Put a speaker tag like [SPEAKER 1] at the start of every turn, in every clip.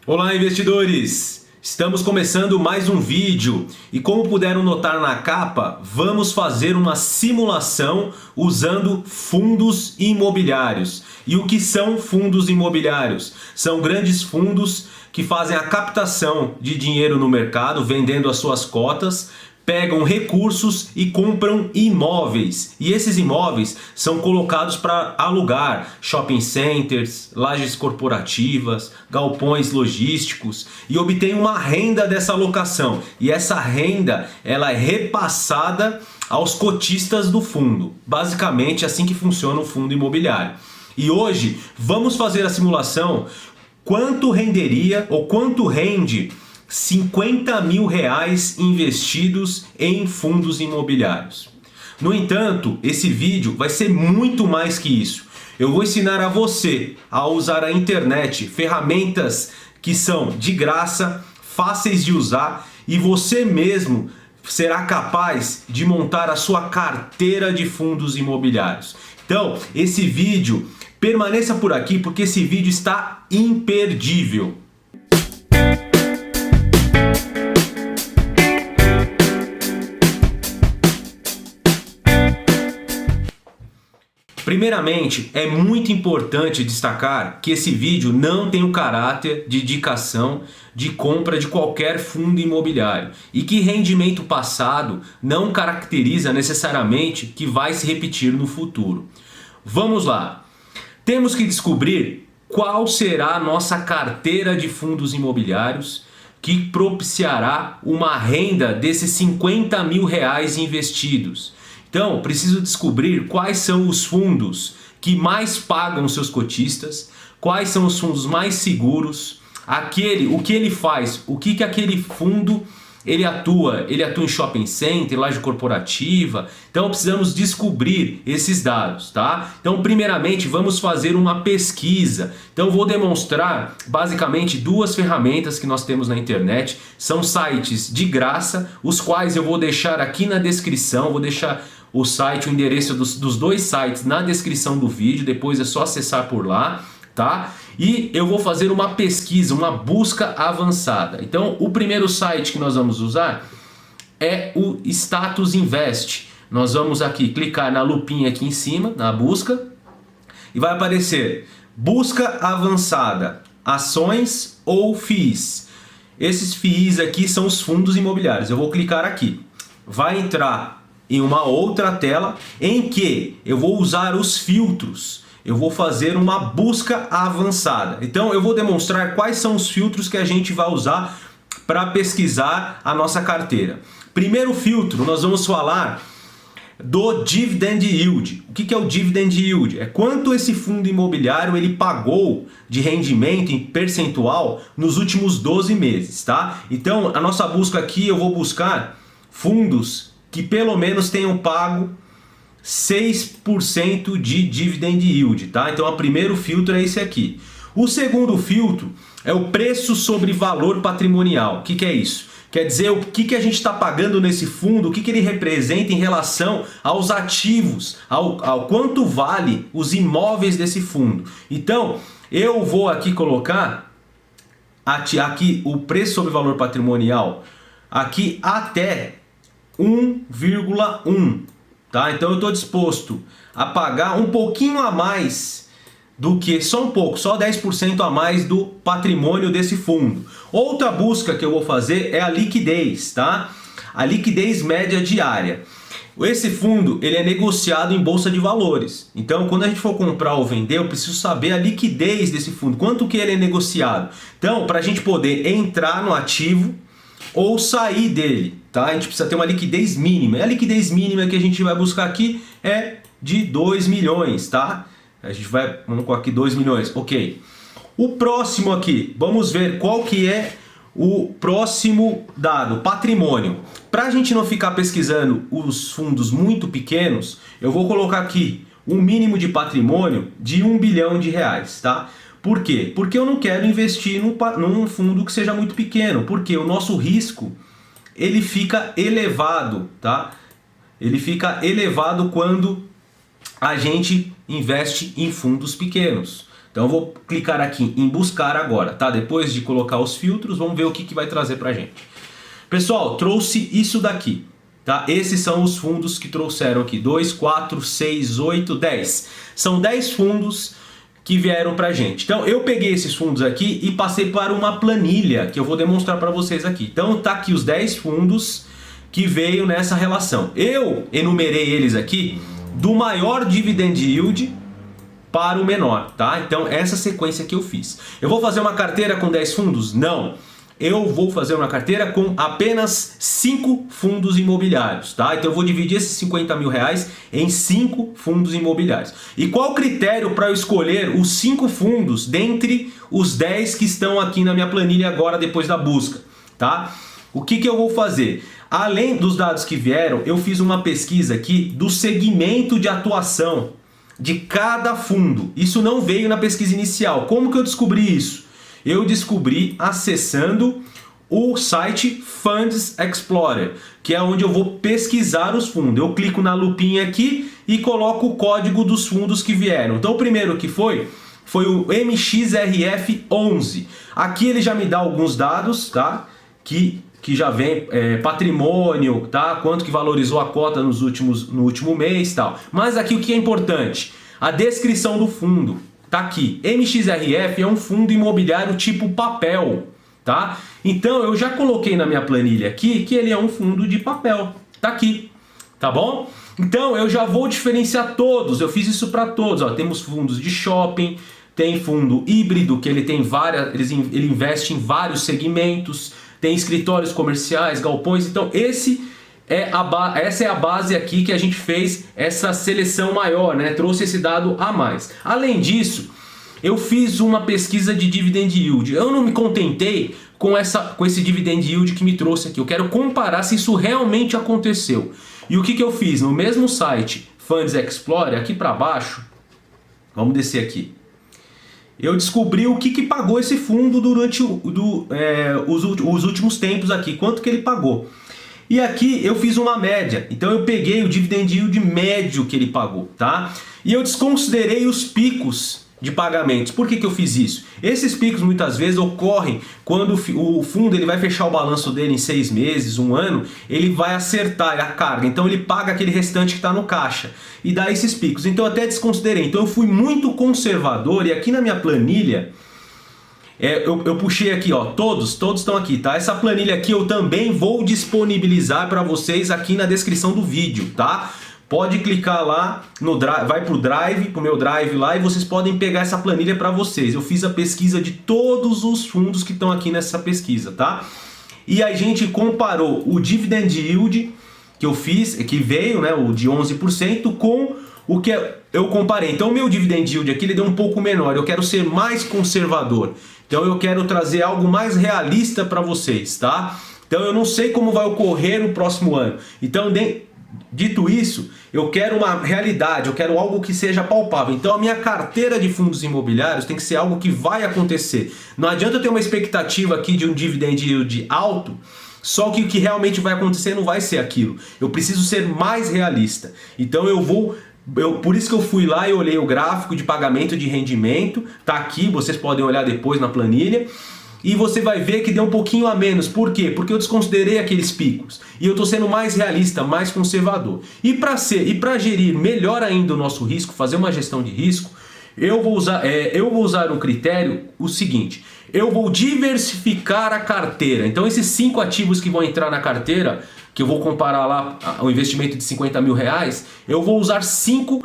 [SPEAKER 1] Olá, investidores! Estamos começando mais um vídeo e, como puderam notar na capa, vamos fazer uma simulação usando fundos imobiliários. E o que são fundos imobiliários? São grandes fundos que fazem a captação de dinheiro no mercado, vendendo as suas cotas, pegam recursos e compram imóveis. E esses imóveis são colocados para alugar shopping centers, lajes corporativas, galpões logísticos e obtêm uma renda dessa locação. E essa renda ela é repassada aos cotistas do fundo. Basicamente assim que funciona o fundo imobiliário. E hoje vamos fazer a simulação quanto renderia ou quanto rende 50 mil reais investidos em fundos imobiliários. No entanto, esse vídeo vai ser muito mais que isso. Eu vou ensinar a você a usar a internet, ferramentas que são de graça, fáceis de usar, e você mesmo será capaz de montar a sua carteira de fundos imobiliários. Então, esse vídeo, permaneça por aqui porque esse vídeo está imperdível. Primeiramente, é muito importante destacar que esse vídeo não tem o caráter de indicação de compra de qualquer fundo imobiliário e que rendimento passado não caracteriza necessariamente que vai se repetir no futuro. Vamos lá! Temos que descobrir qual será a nossa carteira de fundos imobiliários que propiciará uma renda desses 50 mil reais investidos. Então, preciso descobrir quais são os fundos que mais pagam seus cotistas, quais são os fundos mais seguros, o que ele faz, o que aquele fundo ele atua em shopping center, laje corporativa. Então precisamos descobrir esses dados, tá? Então primeiramente vamos fazer uma pesquisa. Então vou demonstrar basicamente duas ferramentas que nós temos na internet. São sites de graça, os quais eu vou deixar aqui na descrição, vou deixar o site, o endereço dos dois sites na descrição do vídeo, depois é só acessar por lá, tá? E eu vou fazer uma pesquisa, uma busca avançada. Então, o primeiro site que nós vamos usar é o Status Invest. Nós vamos aqui clicar na lupinha aqui em cima, na busca, e vai aparecer busca avançada, ações ou FIIs. Esses FIIs aqui são os fundos imobiliários. Eu vou clicar aqui. Vai entrar em uma outra tela em que eu vou usar os filtros. Eu vou fazer uma busca avançada. Então eu vou demonstrar quais são os filtros que a gente vai usar para pesquisar a nossa carteira. Primeiro filtro, nós vamos falar do Dividend Yield. O que é o Dividend Yield? É quanto esse fundo imobiliário ele pagou de rendimento em percentual nos últimos 12 meses, tá? Então a nossa busca aqui, eu vou buscar fundos que pelo menos tenham pago 6% de Dividend Yield, tá? Então o primeiro filtro é esse aqui. O segundo filtro é o preço sobre valor patrimonial. O que é isso? Quer dizer, o que a gente está pagando nesse fundo, o que ele representa em relação aos ativos, ao quanto vale os imóveis desse fundo. Então, eu vou aqui colocar aqui o preço sobre valor patrimonial aqui até 1,1, tá? Então eu estou disposto a pagar um pouquinho a mais do que, só um pouco, só 10% a mais do patrimônio desse fundo. Outra busca que eu vou fazer é a liquidez, tá? A liquidez média diária. Esse fundo ele é negociado em bolsa de valores. Então, quando a gente for comprar ou vender, eu preciso saber a liquidez desse fundo, quanto que ele é negociado. Então, para a gente poder entrar no ativo ou sair dele, tá? A gente precisa ter uma liquidez mínima. E a liquidez mínima que a gente vai buscar aqui é de 2 milhões, tá? Vamos colocar aqui 2 milhões, ok. O próximo aqui, vamos ver qual que é o próximo dado, patrimônio. Para a gente não ficar pesquisando os fundos muito pequenos, eu vou colocar aqui um mínimo de patrimônio de 1 bilhão de reais, tá? Por quê? Porque eu não quero investir num fundo que seja muito pequeno, porque o nosso risco ele fica elevado, tá? Ele fica elevado quando a gente investe em fundos pequenos, Então eu vou clicar aqui em buscar agora, tá? Depois de colocar os filtros, vamos ver o que vai trazer pra gente. Pessoal, trouxe isso daqui, tá? Esses são os fundos que trouxeram aqui, 2, 4, 6, 8, 10. São 10 fundos que vieram pra gente. Então eu peguei esses fundos aqui e passei para uma planilha que eu vou demonstrar para vocês aqui. Então tá aqui os 10 fundos que veio nessa relação. Eu enumerei eles aqui do maior dividend yield para o menor, tá? Então essa sequência que eu fiz. Eu vou fazer uma carteira com 10 fundos? Não. Eu vou fazer uma carteira com apenas 5 fundos imobiliários, tá? Então eu vou dividir esses 50 mil reais em 5 fundos imobiliários. E qual o critério para eu escolher os 5 fundos dentre os 10 que estão aqui na minha planilha agora depois da busca, tá? O que eu vou fazer? Além dos dados que vieram, eu fiz uma pesquisa aqui do segmento de atuação de cada fundo. Isso não veio na pesquisa inicial. Como que eu descobri isso? Eu descobri acessando o site Funds Explorer, que é onde eu vou pesquisar os fundos. Eu clico na lupinha aqui e coloco o código dos fundos que vieram. Então o primeiro que foi o MXRF11. Aqui ele já me dá alguns dados, tá? Que já vem patrimônio, tá? Quanto que valorizou a cota no último mês, tal. Mas aqui o que é importante? A descrição do fundo tá aqui. MXRF é um fundo imobiliário tipo papel, tá? Então eu já coloquei na minha planilha aqui que ele é um fundo de papel. Tá aqui, tá bom? Então eu já vou diferenciar todos. Eu fiz isso para todos, ó. Temos fundos de shopping, tem fundo híbrido que ele tem ele investe em vários segmentos. Tem escritórios comerciais, galpões. Então essa é a base aqui que a gente fez essa seleção maior, né? Trouxe esse dado a mais. Além disso, eu fiz uma pesquisa de dividend yield. Eu não me contentei com esse dividend yield que me trouxe aqui. Eu quero comparar se isso realmente aconteceu. E o que eu fiz? No mesmo site Funds Explorer, aqui para baixo, vamos descer aqui. Eu descobri o que pagou esse fundo durante os últimos tempos aqui, quanto que ele pagou. E aqui eu fiz uma média, então eu peguei o dividend yield médio que ele pagou, tá? E eu desconsiderei os picos de pagamentos. Por que eu fiz isso? Esses picos muitas vezes ocorrem quando o fundo ele vai fechar o balanço dele em 6 meses, 1 ano, ele vai acertar a carga, então ele paga aquele restante que está no caixa e dá esses picos. Então eu até desconsiderei, então eu fui muito conservador e aqui na minha planilha eu puxei aqui, ó, todos estão aqui, tá? Essa planilha aqui eu também vou disponibilizar para vocês aqui na descrição do vídeo, tá? Pode clicar lá no Drive, vai pro Drive, pro meu Drive lá, e vocês podem pegar essa planilha para vocês. Eu fiz a pesquisa de todos os fundos que estão aqui nessa pesquisa, tá? E a gente comparou o dividend yield que eu fiz, que veio, né, o de 11%, com o que eu comparei. Então o meu dividend yield aqui ele deu um pouco menor. Eu quero ser mais conservador. Então eu quero trazer algo mais realista para vocês, tá? Então eu não sei como vai ocorrer no próximo ano. Então, dito isso, eu quero uma realidade, eu quero algo que seja palpável. Então a minha carteira de fundos imobiliários tem que ser algo que vai acontecer. Não adianta eu ter uma expectativa aqui de um dividend yield alto, só que o que realmente vai acontecer não vai ser aquilo. Eu preciso ser mais realista. Então por isso que eu fui lá e olhei o gráfico de pagamento de rendimento, tá aqui, vocês podem olhar depois na planilha. E você vai ver que deu um pouquinho a menos. Por quê? Porque eu desconsiderei aqueles picos. E eu estou sendo mais realista, mais conservador. E para gerir melhor ainda o nosso risco, fazer uma gestão de risco, eu vou usar um critério, o seguinte. Eu vou diversificar a carteira. Então esses 5 ativos que vão entrar na carteira, que eu vou comparar lá o investimento de 50 mil reais, eu vou usar 5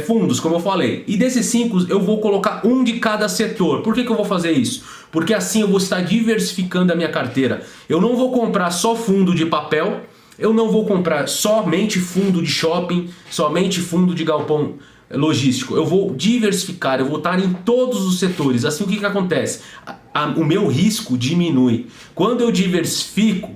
[SPEAKER 1] fundos, como eu falei. E desses 5 eu vou colocar um de cada setor. Por que eu vou fazer isso? Porque assim eu vou estar diversificando a minha carteira. Eu não vou comprar só fundo de papel, eu não vou comprar somente fundo de shopping, somente fundo de galpão logístico. Eu vou diversificar, eu vou estar em todos os setores. Assim o que acontece? O meu risco diminui. Quando eu diversifico,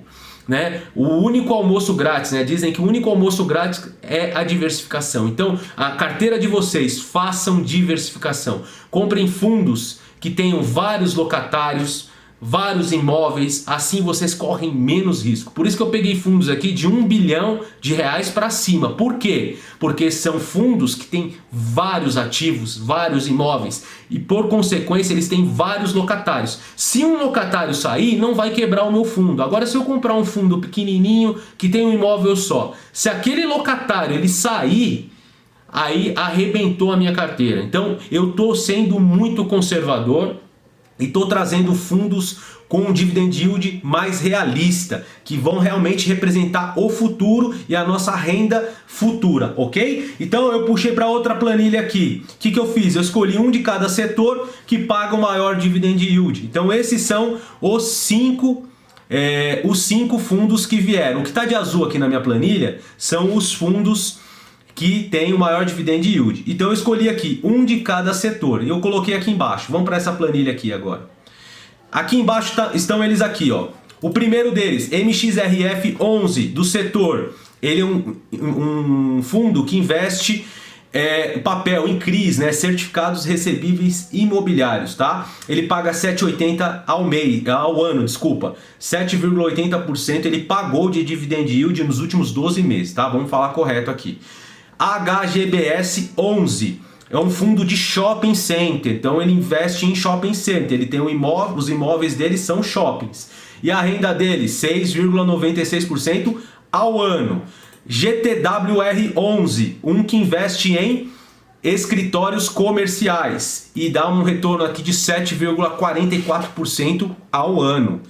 [SPEAKER 1] né, o único almoço grátis, né, dizem que o único almoço grátis é a diversificação. Então a carteira de vocês, façam diversificação. Comprem fundos que tenham vários locatários, vários imóveis, assim vocês correm menos risco. Por isso que eu peguei fundos aqui de R$1 bilhão para cima. Por quê? Porque são fundos que têm vários ativos, vários imóveis e por consequência eles têm vários locatários. Se um locatário sair, não vai quebrar o meu fundo. Agora se eu comprar um fundo pequenininho que tem um imóvel só, se aquele locatário ele sair, aí arrebentou a minha carteira. Então eu estou sendo muito conservador e estou trazendo fundos com um dividend yield mais realista, que vão realmente representar o futuro e a nossa renda futura, ok? Então eu puxei para outra planilha aqui. O que eu fiz? Eu escolhi um de cada setor que paga o maior dividend yield. Então esses são os cinco fundos que vieram. O que está de azul aqui na minha planilha são os fundos que tem o maior dividend yield. Então eu escolhi aqui um de cada setor e eu coloquei aqui embaixo. Vamos para essa planilha aqui agora. Aqui embaixo estão eles aqui, ó. O primeiro deles, MXRF11 do setor. Ele é um fundo que investe papel em CRIs, né? Certificados recebíveis imobiliários, tá? Ele paga 7,80 ao ano, desculpa. 7,80% ele pagou de dividend yield nos últimos 12 meses, tá? Vamos falar correto aqui. HGBS 11 é um fundo de shopping center, então ele investe em shopping center, ele tem os imóveis dele são shoppings e a renda dele 6,96% ao ano. GTWR 11, um que investe em escritórios comerciais e dá um retorno aqui de 7,44% ao ano.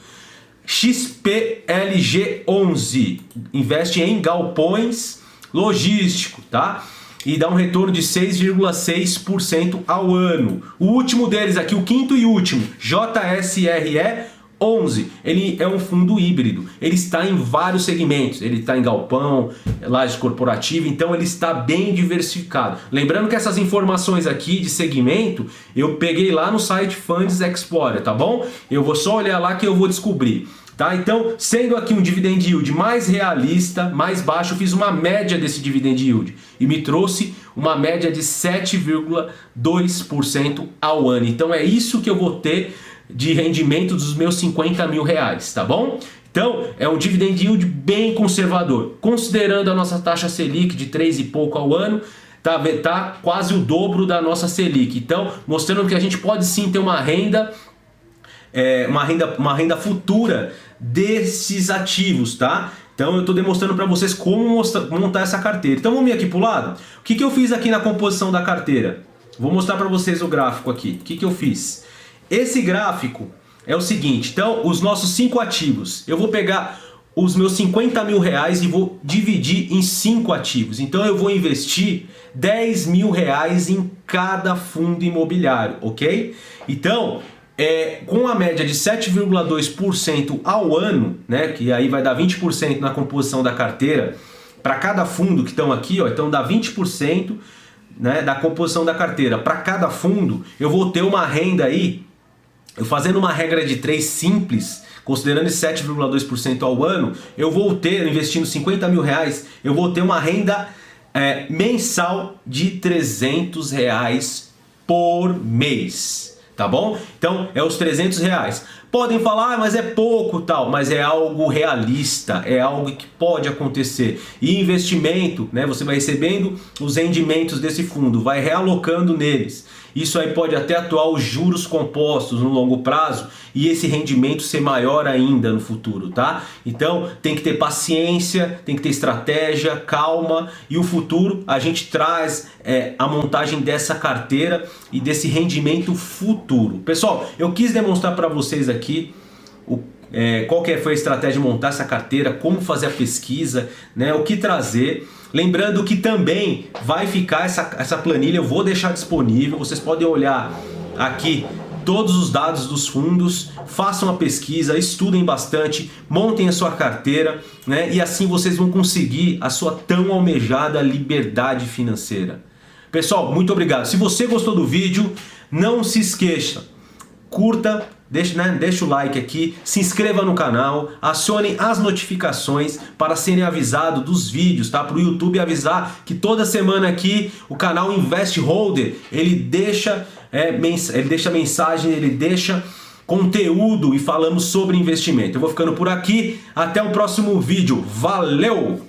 [SPEAKER 1] XPLG 11 investe em galpões logístico, tá? E dá um retorno de 6,6% ao ano. O último deles aqui, o quinto e último, JSRE 11, ele é um fundo híbrido. Ele está em vários segmentos. Ele está em galpão, laje corporativa, então ele está bem diversificado. Lembrando que essas informações aqui de segmento eu peguei lá no site Funds Explorer, tá bom? Eu vou só olhar lá que eu vou descobrir. Tá? Então, sendo aqui um dividend yield mais realista, mais baixo, eu fiz uma média desse dividend yield e me trouxe uma média de 7,2% ao ano. Então é isso que eu vou ter de rendimento dos meus 50 mil reais, tá bom? Então é um dividend yield bem conservador, considerando a nossa taxa Selic de 3 e pouco ao ano. Tá quase o dobro da nossa Selic. Então, mostrando que a gente pode sim ter uma renda futura desses ativos, tá? Então eu estou demonstrando para vocês como montar essa carteira. Então vamos vir aqui para o lado. O que eu fiz aqui na composição da carteira? Vou mostrar para vocês o gráfico aqui. O que eu fiz? Esse gráfico é o seguinte. Então os nossos 5 ativos, eu vou pegar os meus 50 mil reais e vou dividir em 5 ativos. Então eu vou investir 10 mil reais em cada fundo imobiliário, ok? Então com a média de 7,2% ao ano, né, que aí vai dar 20% na composição da carteira, para cada fundo que estão aqui, ó, então dá 20%, né, da composição da carteira. Para cada fundo, eu vou ter uma renda aí, eu fazendo uma regra de 3 simples, considerando esse 7,2% ao ano, eu vou ter, investindo 50 mil reais, eu vou ter uma renda mensal de 300 reais por mês. Tá bom? Então é os 300 reais. Podem falar, mas é pouco tal, mas é algo realista, é algo que pode acontecer. E investimento, né? Você vai recebendo os rendimentos desse fundo, vai realocando neles. Isso aí pode até atuar os juros compostos no longo prazo e esse rendimento ser maior ainda no futuro, tá? Então tem que ter paciência, tem que ter estratégia, calma, e o futuro a gente traz a montagem dessa carteira e desse rendimento futuro. Pessoal, eu quis demonstrar para vocês aqui qual que foi a estratégia de montar essa carteira, como fazer a pesquisa, né, o que trazer. Lembrando que também vai ficar essa planilha, eu vou deixar disponível, vocês podem olhar aqui todos os dados dos fundos, façam a pesquisa, estudem bastante, montem a sua carteira, né, e assim vocês vão conseguir a sua tão almejada liberdade financeira. Pessoal, muito obrigado. Se você gostou do vídeo, não se esqueça, curta, deixa o like aqui, se inscreva no canal, acione as notificações para serem avisados dos vídeos, tá? Para o YouTube avisar que toda semana aqui o canal Invest Holder ele deixa mensagem, ele deixa conteúdo e falamos sobre investimento. Eu vou ficando por aqui, até o próximo vídeo. Valeu!